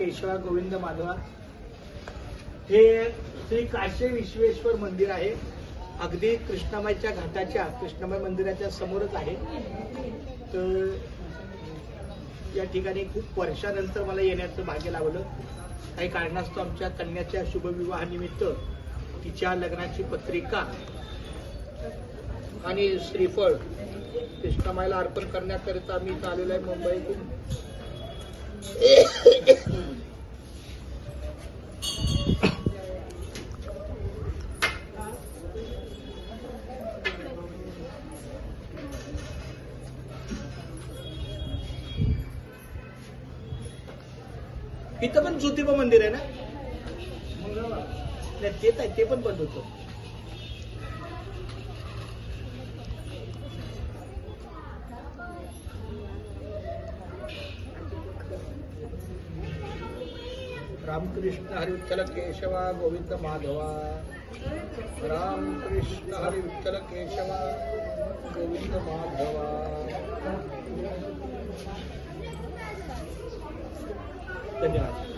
केशवा गोविंद माधवा हे श्री काशी विश्वेश्वर मंदिर आहे. अगदी कृष्णामाईच्या घाटाच्या कृष्णामाई मंदिराच्या समोरच आहे. तर या ठिकाणी खूप वर्षानंतर मला येण्याचं भाग्य लाभलं. काही कारणास्तव आमच्या कन्याच्या शुभविवाहानिमित्त तिच्या लग्नाची पत्रिका आणि श्रीफळ कृष्णामाईला अर्पण करण्याकरिता आम्ही इथं आलेलो आहे मुंबईतून. इथं पण ज्योतिबा मंदिर आहे ना? नाही, तेच आहे, ते पण बंद होतं. रामकृष्ण हरी विठ्ठल केशवा गोविंद माधवा. रामकृष्ण हरी विठ्ठल केशवा गोविंद माधवा. धन्यवाद.